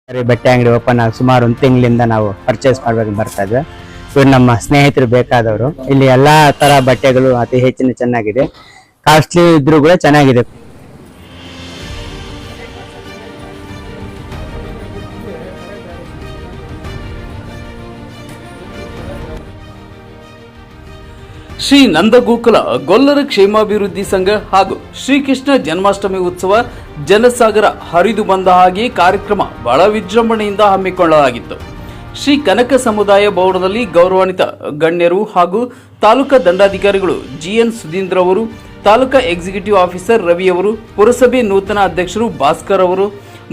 ಬಟ್ಟೆ ಅಂಗಡಿ ಓಪನ್ ಆಗಿ ಸುಮಾರು ಒಂದು ತಿಂಗಳಿಂದ ನಾವು ಪರ್ಚೇಸ್ ಮಾಡ್ಬೇಕು ಬರ್ತಾ ಇದ್ವಿ. ಇವ್ರು ನಮ್ಮ ಸ್ನೇಹಿತರು ಬೇಕಾದವರು. ಇಲ್ಲಿ ಎಲ್ಲಾ ತರ ಬಟ್ಟೆಗಳು ಅತಿ ಹೆಚ್ಚಿನ ಚೆನ್ನಾಗಿದೆ, ಕಾಸ್ಟ್ಲಿ ಇದ್ರೂ ಕೂಡ ಚೆನ್ನಾಗಿದೆ. ಶ್ರೀ ನಂದಗೋಕುಲ ಗೊಲ್ಲರ ಕ್ಷೇಮಾಭಿವೃದ್ಧಿ ಸಂಘ ಹಾಗೂ ಶ್ರೀಕೃಷ್ಣ ಜನ್ಮಾಷ್ಟಮಿ ಉತ್ಸವ ಜನಸಾಗರ ಹರಿದು ಬಂದ ಹಾಗೆ ಕಾರ್ಯಕ್ರಮ ಬಹಳ ವಿಜೃಂಭಣೆಯಿಂದ ಹಮ್ಮಿಕೊಳ್ಳಲಾಗಿತ್ತು. ಶ್ರೀ ಕನಕ ಸಮುದಾಯ ಭವನದಲ್ಲಿ ಗೌರವಾನ್ವಿತ ಗಣ್ಯರು ಹಾಗೂ ತಾಲೂಕಾ ದಂಡಾಧಿಕಾರಿಗಳು ಜಿಎನ್ ಸುಧೀಂದ್ರ ಅವರು, ತಾಲೂಕಾ ಎಕ್ಸಿಕ್ಯೂಟಿವ್ ಆಫೀಸರ್ ರವಿ ಅವರು, ಪುರಸಭೆ ನೂತನ ಅಧ್ಯಕ್ಷರು ಭಾಸ್ಕರ್ ಅವರು,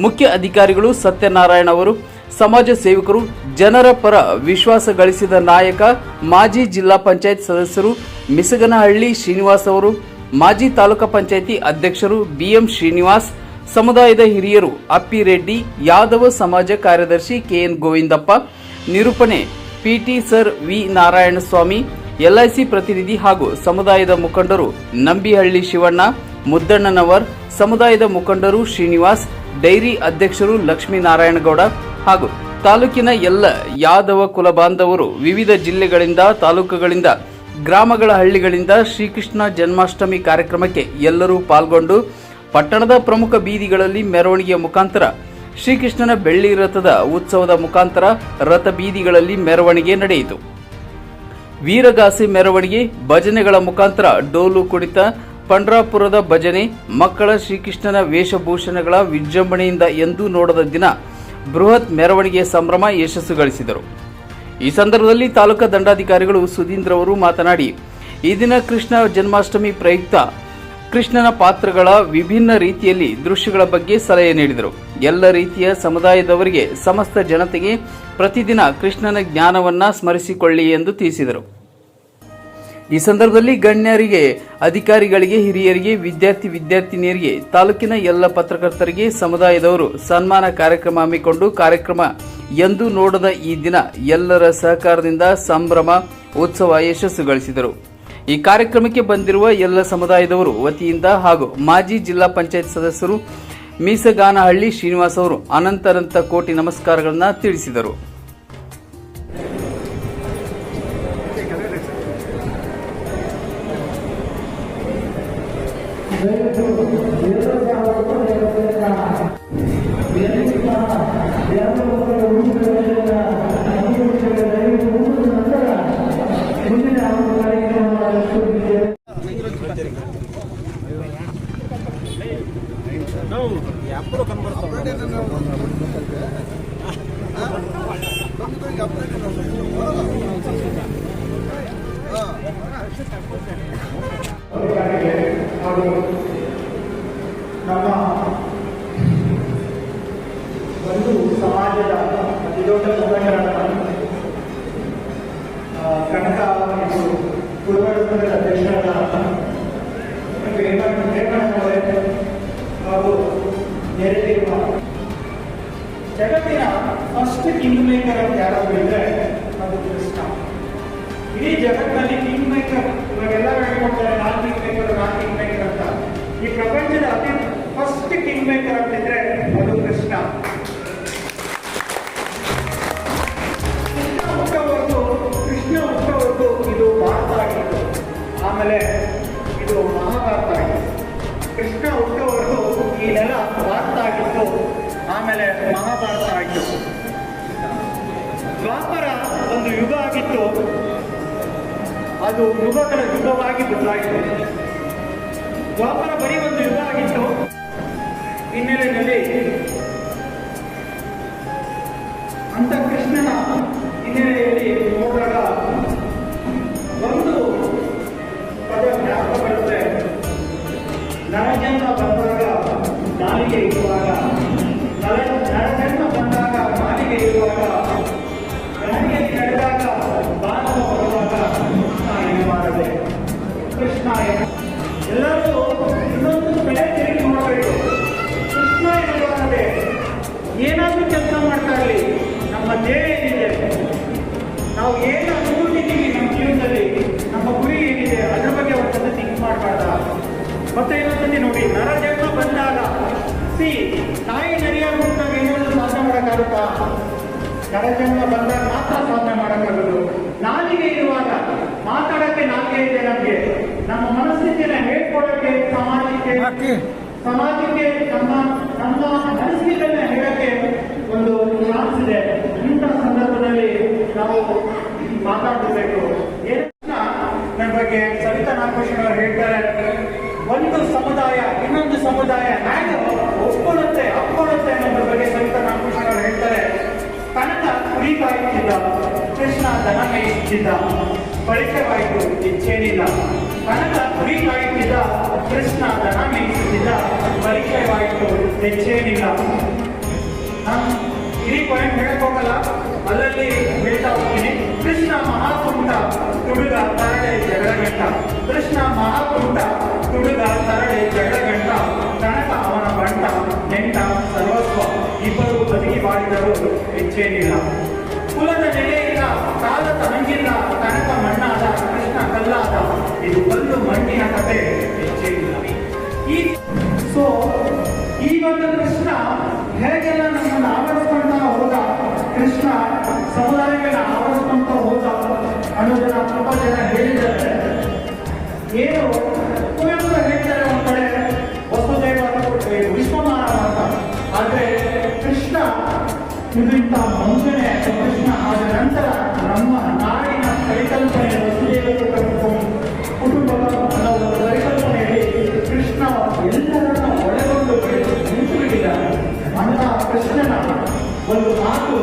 ಮುಖ್ಯ ಅಧಿಕಾರಿಗಳು ಸತ್ಯನಾರಾಯಣ ಅವರು, ಸಮಾಜ ಸೇವಕರು, ಜನರ ಪರ ವಿಶ್ವಾಸ ಗಳಿಸಿದ ನಾಯಕ ಮಾಜಿ ಜಿಲ್ಲಾ ಪಂಚಾಯತ್ ಸದಸ್ಯರು ಮಿಸಗನಹಳ್ಳಿ ಶ್ರೀನಿವಾಸ್ ಅವರು, ಮಾಜಿ ತಾಲೂಕಾ ಪಂಚಾಯಿತಿ ಅಧ್ಯಕ್ಷರು ಬಿಎಂ ಶ್ರೀನಿವಾಸ್, ಸಮುದಾಯದ ಹಿರಿಯರು ಅಪ್ಪಿರೆಡ್ಡಿ, ಯಾದವ ಸಮಾಜ ಕಾರ್ಯದರ್ಶಿ ಕೆಎನ್ ಗೋವಿಂದಪ್ಪ, ನಿರೂಪಣೆ PT sir V Narayanaswamy, LIC ಪ್ರತಿನಿಧಿ ಹಾಗೂ ಸಮುದಾಯದ ಮುಖಂಡರು ನಂಬಿಹಳ್ಳಿ ಶಿವಣ್ಣ, ಮುದ್ದಣ್ಣನವರ್, ಸಮುದಾಯದ ಮುಖಂಡರು ಶ್ರೀನಿವಾಸ್, ಡೈರಿ ಅಧ್ಯಕ್ಷರು ಲಕ್ಷ್ಮೀನಾರಾಯಣಗೌಡ ಹಾಗೂ ತಾಲೂಕಿನ ಎಲ್ಲ ಯಾದವ ಕುಲ ಬಾಂಧವರು ವಿವಿಧ ಜಿಲ್ಲೆಗಳಿಂದ, ತಾಲೂಕುಗಳಿಂದ, ಗ್ರಾಮಗಳ ಹಳ್ಳಿಗಳಿಂದ ಶ್ರೀಕೃಷ್ಣ ಜನ್ಮಾಷ್ಟಮಿ ಕಾರ್ಯಕ್ರಮಕ್ಕೆ ಎಲ್ಲರೂ ಪಾಲ್ಗೊಂಡು ಪಟ್ಟಣದ ಪ್ರಮುಖ ಬೀದಿಗಳಲ್ಲಿ ಮೆರವಣಿಗೆಯ ಮುಖಾಂತರ ಶ್ರೀಕೃಷ್ಣನ ಬೆಳ್ಳಿ ರಥದ ಉತ್ಸವದ ಮುಖಾಂತರ ರಥ ಬೀದಿಗಳಲ್ಲಿ ಮೆರವಣಿಗೆ ನಡೆಯಿತು. ವೀರಗಾಸೆ ಮೆರವಣಿಗೆ, ಭಜನೆಗಳ ಮುಖಾಂತರ ಡೋಲು ಕುಣಿತ, ಪಂಡ್ರಾಪುರದ ಭಜನೆ, ಮಕ್ಕಳ ಶ್ರೀಕೃಷ್ಣನ ವೇಷಭೂಷಣಗಳ ವಿಜೃಂಭಣೆಯಿಂದ ಎಂದೂ ನೋಡದ ದಿನ ಬೃಹತ್ ಮೆರವಣಿಗೆ ಸಂಭ್ರಮ ಯಶಸ್ಸು ಗಳಿಸಿದರು. ಈ ಸಂದರ್ಭದಲ್ಲಿ ತಾಲೂಕಾ ದಂಡಾಧಿಕಾರಿಗಳು ಸುಧೀಂದ್ರ ಅವರು ಮಾತನಾಡಿ, ಈ ದಿನ ಕೃಷ್ಣ ಜನ್ಮಾಷ್ಟಮಿ ಪ್ರಯುಕ್ತ ಕೃಷ್ಣನ ಪಾತ್ರಗಳ ವಿಭಿನ್ನ ರೀತಿಯಲ್ಲಿ ದೃಶ್ಯಗಳ ಬಗ್ಗೆ ಸಲಹೆ ನೀಡಿದರು. ಎಲ್ಲ ರೀತಿಯ ಸಮುದಾಯದವರಿಗೆ, ಸಮಸ್ತ ಜನತೆಗೆ ಪ್ರತಿದಿನ ಕೃಷ್ಣನ ಜ್ಞಾನವನ್ನ ಸ್ಮರಿಸಿಕೊಳ್ಳಿ ಎಂದು ತಿಳಿಸಿದರು. ಈ ಸಂದರ್ಭದಲ್ಲಿ ಗಣ್ಯರಿಗೆ, ಅಧಿಕಾರಿಗಳಿಗೆ, ಹಿರಿಯರಿಗೆ, ವಿದ್ಯಾರ್ಥಿನಿಯರಿಗೆ, ತಾಲೂಕಿನ ಎಲ್ಲ ಪತ್ರಕರ್ತರಿಗೆ, ಸಮುದಾಯದವರು ಸನ್ಮಾನ ಕಾರ್ಯಕ್ರಮ ಹಮ್ಮಿಕೊಂಡು ಕಾರ್ಯಕ್ರಮ ಎಂದೂ ನೋಡದ ಈ ದಿನ ಎಲ್ಲರ ಸಹಕಾರದಿಂದ ಸಂಭ್ರಮ ಉತ್ಸವ ಯಶಸ್ಸು ಗಳಿಸಿದರು. ಈ ಕಾರ್ಯಕ್ರಮಕ್ಕೆ ಬಂದಿರುವ ಎಲ್ಲ ಸಮುದಾಯದವರು ವತಿಯಿಂದ ಹಾಗೂ ಮಾಜಿ ಜಿಲ್ಲಾ ಪಂಚಾಯತ್ ಸದಸ್ಯರು ಮೀಸಗಾನಹಳ್ಳಿ ಶ್ರೀನಿವಾಸ್ ಅವರು ಅನಂತ ಕೋಟಿ ನಮಸ್ಕಾರಗಳನ್ನು ತಿಳಿಸಿದರು. ನಮ್ಮ ಒಂದು ಸಮಾಜದ ಅತಿದೊಡ್ಡ ಮುಖಂಡರಾದ ಕನಕ ಪೂರ್ವದ ಅಧ್ಯಕ್ಷರಾದ ರೇವಣ್ಣನವರೇ ಹಾಗೂ ನೆರೆದಿರುವ ಜಗತ್ತಿನ ಫಸ್ಟ್ ಕಿಂಗ್ ಮೇಕರ್ ಅಂತ ಯಾರಾದರೂ ಇದ್ರೆ ಅದು ಕೃಷ್ಣ. ಇಡೀ ಜಗತ್ತಿನಲ್ಲಿ ಕಿಂಗ್ ಮೇಕರ್ ಇವಾಗೆಲ್ಲ ಹೇಳ್ಕೊಡ್ತಾರೆ, ನಾನ್ ಕಿಂಗ್ ಮೇಕರ್ ಅಂತ. ಈ ಪ್ರಪಂಚದ ಅತಿ ಫಸ್ಟ್ ಕಿಂಗ್ ಮೇಕರ್ ಅಂತಿದ್ರೆ ಅದು ಕೃಷ್ಣ. ಕೃಷ್ಣ ಹುಟ್ಟವರೆಗೂ ಇದು ಭಾರತ ಆಗಿತ್ತು, ಆಮೇಲೆ ಇದು ಮಹಾಭಾರತ ಆಗಿತ್ತು. ಕೃಷ್ಣ ಹುಟ್ಟವರೆಗೂ ಈ ನೆಲ ಭಾರತ ಆಗಿತ್ತು, ಆಮೇಲೆ ಮಹಾಭಾರತ ಆಗಿತ್ತು. ದ್ವಾಪರ ಒಂದು ಯುಗ ಆಗಿತ್ತು, ಅದು ಯುಗಗಳ ಯುಗವಾಗಿ ಬದಲಾಯಿತು. ದ್ವಾಪರ ಬರೀ ಒಂದು ಯುಗ ಆಗಿತ್ತು. ಹಿನ್ನೆಲೆಯಲ್ಲಿ ಅಂತ ಕೃಷ್ಣನ ಹಿನ್ನೆಲೆಯಲ್ಲಿ ಹೋದಾಗ ಒಂದು ಪದ ಜ್ಞಾಪಕ ಬರುತ್ತೆ. ನರಜನ್ಮ ಬಂದಾಗ ನಾಲಿಗೆ ಇರುವಾಗ, ನರಜನ್ಮ ಬಂದಾಗ ನಾಲಿಗೆ ಇರುವಾಗ, ಗಾಳಿಯಲ್ಲಿ ನಡೆದಾಗ ಬಾಲಕ ಬರುವಾಗ ಕೃಷ್ಣ ಎನ್ನುವಾರದೆ. ಕೃಷ್ಣ ಎಲ್ಲರೂ ಇನ್ನೊಂದು ಕಡೆ ತಿರುಗಿ ಮಾಡಬೇಕು. ಕೃಷ್ಣ ಎನ್ನುವಾರದೆ ಏನಾದರೂ ಕೆಲಸ ಮಾಡ್ತಾ ಇರಲಿ, ನಮ್ಮ ಧ್ಯೇಯ ಏನಿದೆ, ನಾವು ಏನು ಅನುಭವಿದ್ದೀವಿ ನಮ್ಮ ಜೀವನದಲ್ಲಿ, ನಮ್ಮ ಗುರಿ ಏನಿದೆ, ಅದರ ಬಗ್ಗೆ ಒಂದು ಥಿಂಕ್ ಮಾಡಬಾರ್ದ. ಮತ್ತೆ ಇನ್ನೊಂದ್ಸತಿ ನೋಡಿ, ನರ ಜನ್ಮ ಬಂದಾಗ ತಾಯಿ ನರಿಯಾಗಿ ಹೋಗ್ತಾಗ ಏನಾದರೂ ಸಾಧ್ಯ ಮಾಡೋಕ್ಕಾಗುತ್ತೆ? ನರಜನ್ಮ ಬಂದಾಗ ಮಾತ್ರ ಸಾಧನೆ ಮಾಡೋಕ್ಕಾಗೋದು. ನಾಲಿಗೆ ಇರುವಾಗ ಮಾತಾಡಕ್ಕೆ ನಾಲಿಗೆ ಇದೆ ನಮಗೆ, ನಮ್ಮ ಮನಸ್ಥಿತಿನ ಹೇಳ್ಕೊಡಕ್ಕೆ ಸಮಾಜಕ್ಕೆ ನಮ್ಮ ಮನಸ್ಥಿತಿಯನ್ನ ಹೇಳಕ್ಕೆ ಒಂದು ಚಾನ್ಸ್ ಇದೆ. ಇಂಥ ಸಂದರ್ಭದಲ್ಲಿ ನಾವು ಮಾತಾಡಬೇಕು. ನನ್ನ ಬಗ್ಗೆ ಸವಿತಾ ನಾಗಭೂಷಣ್ ಅವರು ಹೇಳ್ತಾರೆ, ಒಂದು ಸಮುದಾಯ ಇನ್ನೊಂದು ಸಮುದಾಯ ಹೇಗೆ ಒಪ್ಕೊಳ್ಳುತ್ತೆ ಅನ್ನೋದ್ರ ಬಗ್ಗೆ ಸವಿತಾ ನಾಗಭೂಷಣ್ ಅವರು ಹೇಳ್ತಾರೆ. ಕನಕ ಕುರಿ ಕಾಯುತ್ತಿದ್ದ, ಕೃಷ್ಣ ದನ ಮೇಯಿಸುತ್ತಿದ್ದ, ಪರಿಚಯವಾಯಿತು ಹೆಚ್ಚೇನಿಲ್ಲ. ಕನಕ ಕುರಿ ಕಾಯುತ್ತಿದ್ದ, ಕೃಷ್ಣ ದನ ಮೇಯಿಸುತ್ತಿದ್ದ, ಪರಿಚಯವಾಯಿತು ಹೆಚ್ಚೇನಿಲ್ಲ. ಇಡೀ ಪಾಯಿಂಟ್ ಹೇಳಕ್ ಹೋಗಲ್ಲ, ಅಲ್ಲಲ್ಲಿ ಹೇಳ್ತಾ ಹೋಗ್ತೀನಿ. ಕೃಷ್ಣ ಮಹಾಕುಂಟ ತುಡುಗ ತರಡೆ ಜಗಳಗಂಟ, ಕೃಷ್ಣ ಮಹಾಕುಂಟ ತುಡುಗ ತರಡೆ ಜಗಳಗಂಟ, ಕನಕ ಅವನ ಬಂಟ ನೆಂಟ ಸರ್ವಸ್ವ, ಇಬ್ಬರು ಬದುಕಿ ಬಾಳಿದರು ಹೆಚ್ಚೇನಿಲ್ಲ. ಕುಲದ ನೆಲೆಯಿಲ್ಲ, ಕಾಲದ ಹಂಗಿಲ್ಲ, ಕನಕ ಮಣ್ಣಾದ, ಕೃಷ್ಣ ಕಲ್ಲಾದ, ಇದು ಕಲ್ಲು ಮಣ್ಣಿನ ಕತೆ ಹೆಚ್ಚೇನಿಲ್ಲ. ಈ ಒಂದು ಕೃಷ್ಣ ಹೇಗೆಲ್ಲ ನಮ್ಮನ್ನು ಆವರಿಸ್ಕೊಂತ ಹೋದ, ಕೃಷ್ಣ ಸಮುದಾಯಗಳನ್ನ ಆವರಿಸ್ಕೊಂತ ಹೋದ ಅನ್ನೋದನ್ನ ತುಂಬ ಜನ ಹೇಳಿದ್ದಾರೆ. ಏನು ಕುವೆಂಪು ಹೇಳ್ತಾರೆ ಒಂದ್ ಕಡೆ ವಸುದೇವ ವಿಶ್ವಮಾನವ ಅಂತ, ಆದ್ರೆ ಕೃಷ್ಣ ಇದಕ್ಕಿಂತ ಮುಂಚೆನೆ ಕೃಷ್ಣ ಆದ ನಂತರ ನಮ್ಮ ನಾಡಿನ ಪರಿಕಲ್ಪನೆ ವಸುದೇವ ಕುಟುಂಬದ ಅನ್ನೋ ಒಂದು ಪರಿಕಲ್ಪನೆಯಲ್ಲಿ ಕೃಷ್ಣ ಎಲ್ಲರನ್ನ ಒಳಗೊಂಡು ನಿಂತುಬಿಟ್ಟಿದ್ದಾರೆ. ಅಂತ ಕೃಷ್ಣನ ಒಂದು ಮಾತು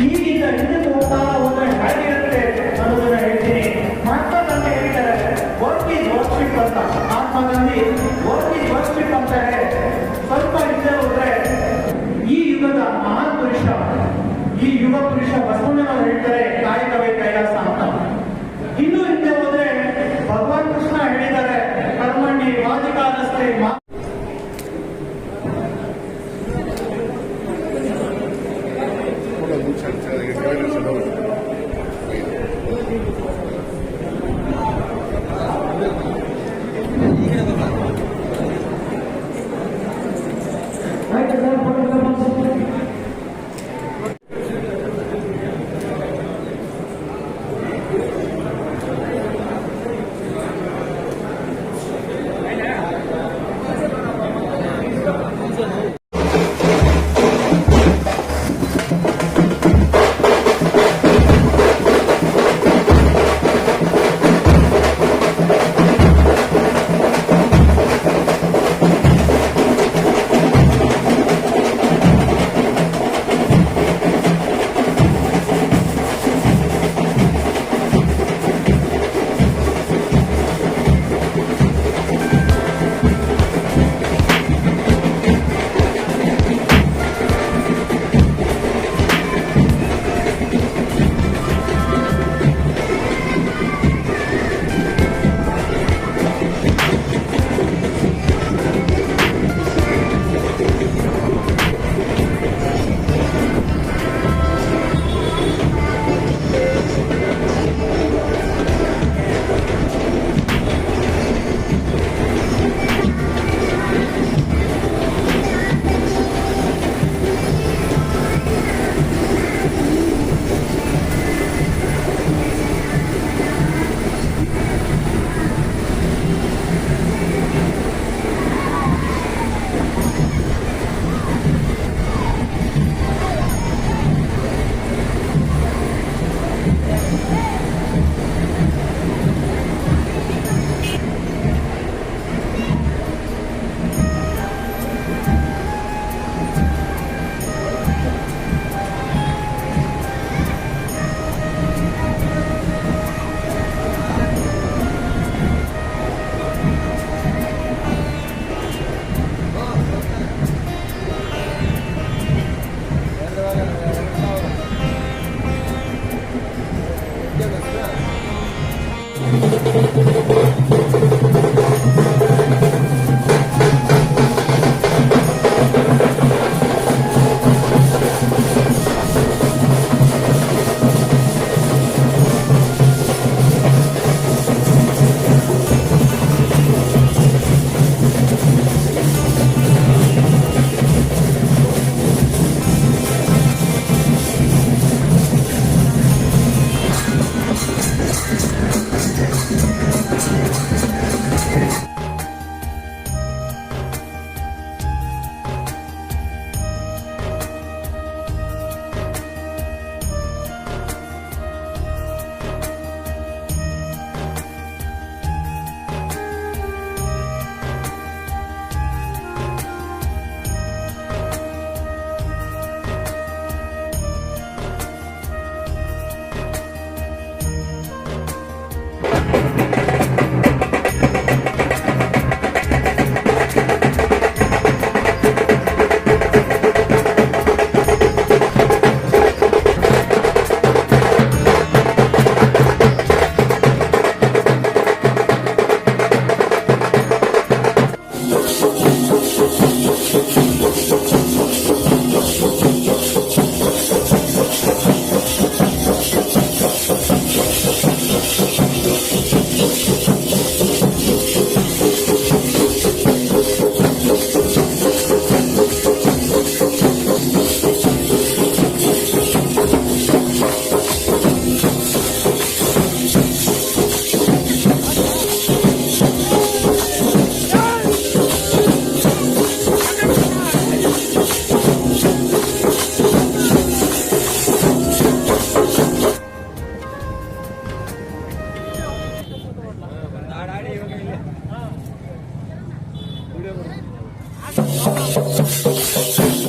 ಈಗಿಂದ ಹಿಂದಕ್ಕೆ ಹೋದ್ರೆ ಹೇಗಿರುತ್ತೆ ಅನ್ನೋದನ್ನ ಹೇಳ್ತೀನಿ. ಮಹಾತ್ಮ ಗಾಂಧಿ ಹೇಳ್ತಾರೆ, ವರ್ಕ್ ಈಸ್ ವರ್ಶಿಪ್ ಅಂತ. Mahatma Gandhi work is worship ಅಂತಾರೆ. ಸ್ವಲ್ಪ ಹಿಂದೆ ಹೋದ್ರೆ ಈ ಯುಗದ ಮಹಾನ್ ಪುರುಷ, ಈ ಯುಗ ಪುರುಷ ಬಸವಣ್ಣನವರು ಹೇಳ್ತಾರೆ, ಕಾಯಕವೇ ಕೈಲಾಸ ಅಂತ. ಇನ್ನೂ ಹಿಂದೆ ಹೋದ್ರೆ ಭಗವಾನ್ ಕೃಷ್ಣ ಹೇಳಿದ್ದಾರೆ, ಕರ್ಮಣ್ಣಿ ವಾಜಿಕಾರಸ್ತೆ